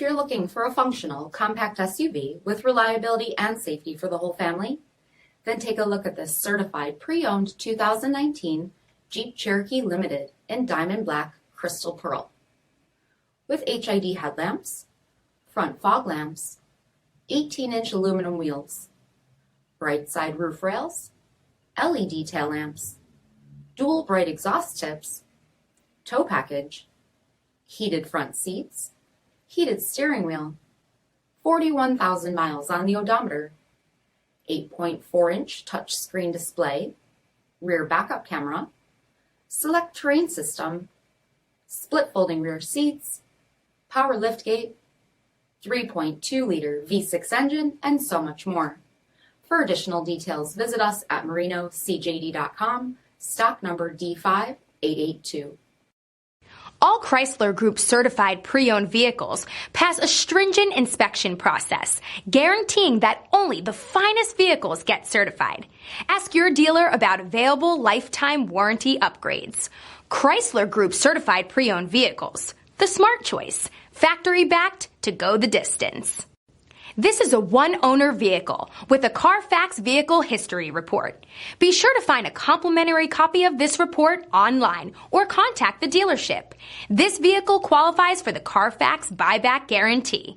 If you're looking for a functional, compact SUV with reliability and safety for the whole family, then take a look at this certified pre-owned 2019 Jeep Cherokee Limited in Diamond Black Crystal Pearl. With HID headlamps, front fog lamps, 18-inch aluminum wheels, bright side roof rails, LED tail lamps, dual bright exhaust tips, tow package, heated front seats, heated steering wheel, 41,000 miles on the odometer, 8.4-inch touchscreen display, rear backup camera, SELEC-TERRAIN system, split folding rear seats, power liftgate, 3.2-liter V6 engine, and so much more. For additional details, visit us at marinocjd.com, stock number D5882. All Chrysler Group certified pre-owned vehicles pass a stringent inspection process, guaranteeing that only the finest vehicles get certified. Ask your dealer about available lifetime warranty upgrades. Chrysler Group certified pre-owned vehicles, the smart choice, factory backed to go the distance. This is a one-owner vehicle with a CARFAX vehicle history report. Be sure to find a complimentary copy of this report online or contact the dealership. This vehicle qualifies for the CARFAX buyback guarantee.